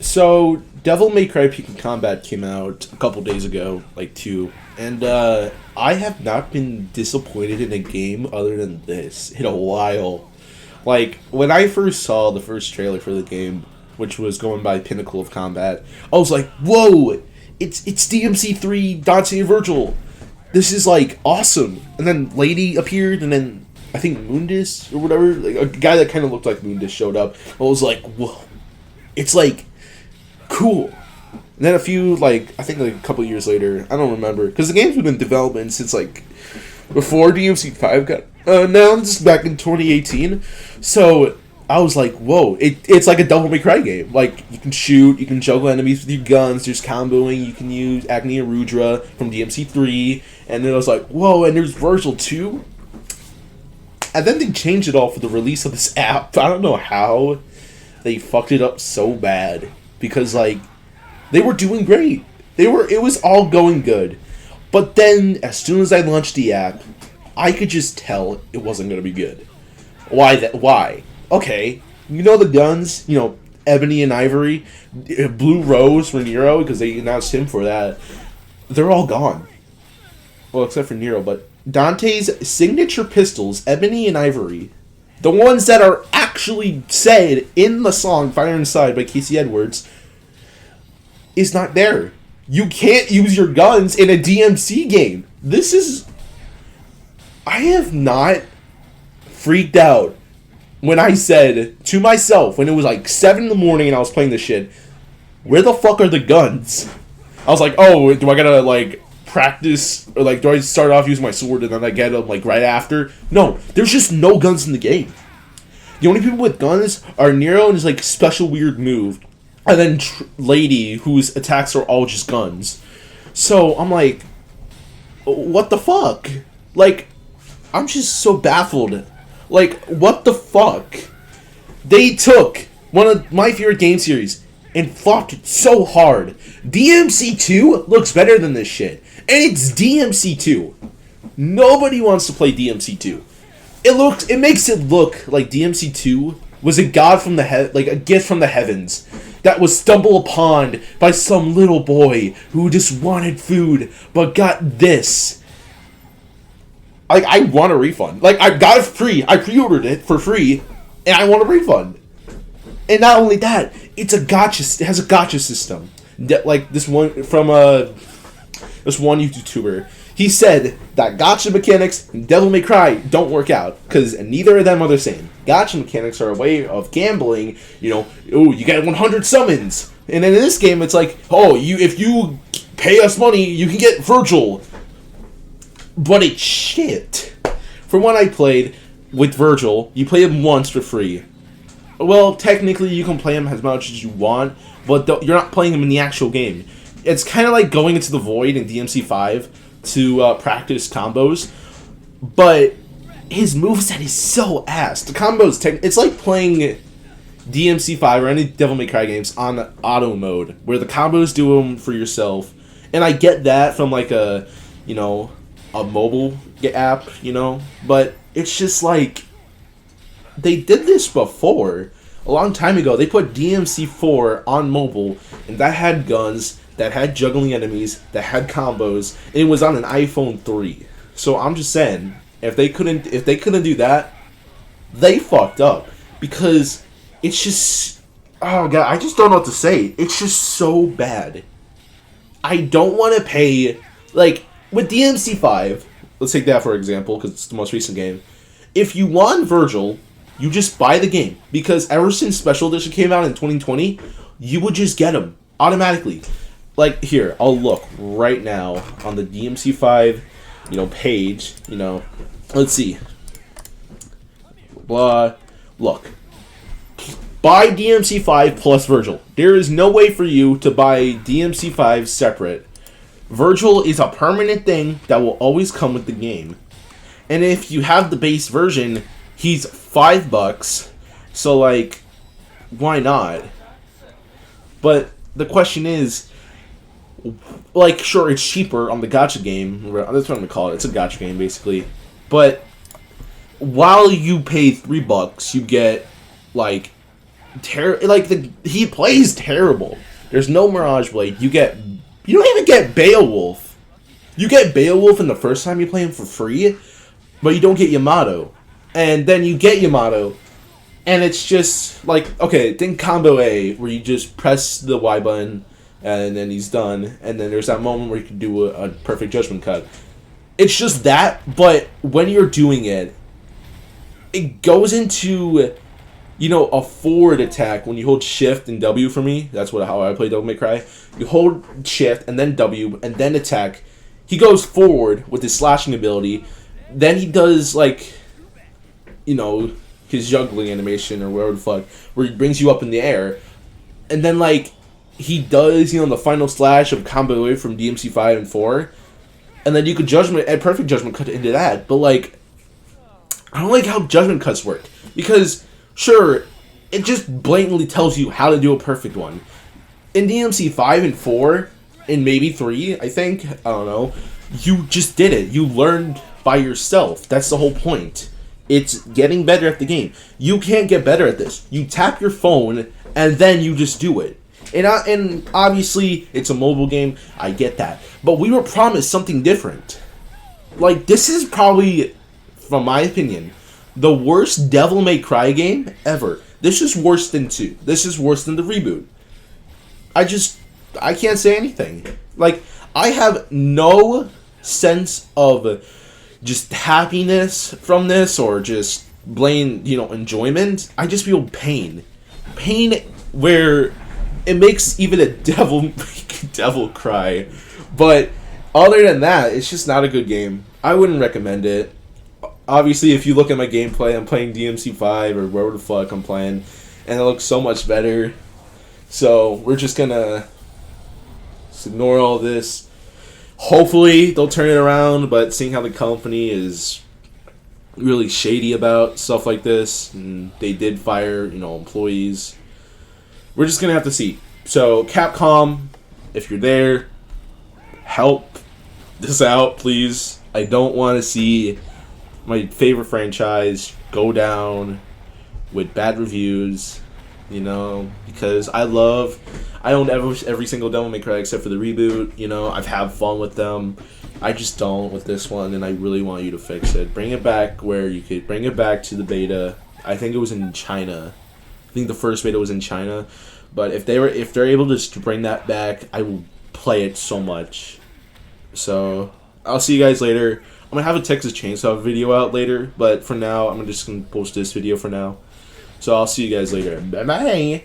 So, Devil May Cry Peak of Combat came out a couple days ago, like two, and I have not been disappointed in a game other than this in a while. Like, when I first saw the first trailer for the game, which was going by Pinnacle of Combat, I was like, whoa! It's DMC3 Dante and Virgil! This is, like, awesome! And then Lady appeared, and then I think Mundus, or whatever, like, a guy that kind of looked like Mundus showed up. I was like, whoa! It's, like, cool. And then a few, like, I think like a couple years later, I don't remember, because the game's been in development since, like, before DMC5 got announced back in 2018. So I was like, whoa, it's like a Devil May Cry game. Like, you can shoot, you can juggle enemies with your guns, there's comboing, you can use Agni and Rudra from DMC3, and then I was like, whoa, and there's Virgil too? And then they changed it all for the release of this app. I don't know how they fucked it up so bad. Because, like, they were doing great. It was all going good. But then, as soon as I launched the app, I could just tell it wasn't going to be good. Why? Okay, you know the guns, Ebony and Ivory, Blue Rose for Nero, because they announced him for that. They're all gone. Well, except for Nero, but Dante's signature pistols, Ebony and Ivory, the ones that are actually said in the song Fire Inside by Casey Edwards, is not there. You can't use your guns in a DMC game. I have not freaked out when I said to myself, when it was like 7 in the morning and I was playing this shit, where the fuck are the guns? I was like, oh, do I gotta, like, practice, or, like, do I start off using my sword and then I get them, like, right after? No, there's just no guns in the game. The only people with guns are Nero and his, like, special weird move, and then Lady, whose attacks are all just guns. So, I'm like, what the fuck? Like, I'm just so baffled. Like, what the fuck? They took one of my favorite game series and fought it so hard. DMC2 looks better than this shit. And it's DMC2. Nobody wants to play DMC2. It makes it look like DMC2 was a god from the like a gift from the heavens that was stumbled upon by some little boy who just wanted food but got this. Like, I want a refund. Like, I got it free. I pre-ordered it for free, and I want a refund. And not only that, it has a gacha system. Like, this one YouTuber, he said that gacha mechanics and Devil May Cry don't work out, because neither of them are the same. Gacha mechanics are a way of gambling, you get 100 summons. And then in this game, it's like, if you pay us money, you can get Virgil. But it's shit. From what I played with Virgil, you play him once for free. Well, technically you can play him as much as you want, but you're not playing him in the actual game. It's kind of like going into the void in DMC5 to practice combos, but his moveset is so ass. The combos, it's like playing DMC5 or any Devil May Cry games on auto mode, where the combos do them for yourself. And I get that from like a mobile app, but it's just like, they did this before, a long time ago. They put DMC4 on mobile, and that had guns, that had juggling enemies, that had combos, and it was on an iPhone 3. So I'm just saying, if they couldn't do that, they fucked up, because it's just, oh god, I just don't know what to say. It's just so bad. I don't want to pay, like, with DMC5, let's take that for example, because it's the most recent game. If you want Virgil, you just buy the game. Because ever since Special Edition came out in 2020, you would just get them automatically. Like, here, I'll look right now on the DMC5, page, let's see. Blah. Look. Buy DMC5 plus Virgil. There is no way for you to buy DMC5 separate. Virgil is a permanent thing that will always come with the game. And if you have the base version, he's $5. So, like, why not? But the question is, like, sure, it's cheaper on the gacha game. That's what I'm going to call it. It's a gacha game, basically. But while you pay $3, you get, like, he plays terrible. There's no Mirage Blade. You don't even get Beowulf. You get Beowulf in the first time you play him for free, but you don't get Yamato. And then you get Yamato, and it's just like, okay, then combo A, where you just press the Y button, and then he's done, and then there's that moment where you can do a perfect judgment cut. It's just that, but when you're doing it, it goes into, a forward attack when you hold shift and W for me. That's how I play Devil May Cry. You hold shift and then W and then attack. He goes forward with his slashing ability. Then he does, his juggling animation or whatever the fuck, where he brings you up in the air. And then, he does, the final slash of combo A from DMC 5 and 4. And then you could perfect judgment cut into that. But, I don't like how judgment cuts work. Because, sure, it just blatantly tells you how to do a perfect one. In DMC 5 and 4, and maybe 3, I think, I don't know, you just did it. You learned by yourself. That's the whole point. It's getting better at the game. You can't get better at this. You tap your phone, and then you just do it. And obviously, it's a mobile game. I get that. But we were promised something different. This is probably, from my opinion, the worst Devil May Cry game ever. This is worse than 2. This is worse than the reboot. I can't say anything. I have no sense of just happiness from this or just plain, enjoyment. I just feel pain. Pain where it makes even a devil cry. But other than that, it's just not a good game. I wouldn't recommend it. Obviously, if you look at my gameplay, I'm playing DMC 5 or wherever the fuck I'm playing, and it looks so much better. So we're just gonna just ignore all this. Hopefully they'll turn it around, but seeing how the company is really shady about stuff like this, and they did fire, employees, we're just gonna have to see. So Capcom, if you're there, help this out, please. I don't want to see my favorite franchise go down with bad reviews, because I own every single Devil May Cry except for the reboot. I've had fun with them. I just don't with this one, and I really want you to fix it. Bring it back where you could bring it back to the beta. I think it was in China. I think the first beta was in China. But if they're able to just bring that back, I will play it so much. So I'll see you guys later. I'm gonna have a Texas Chainsaw video out later, but for now, I'm just gonna post this video for now. So I'll see you guys later. Bye bye.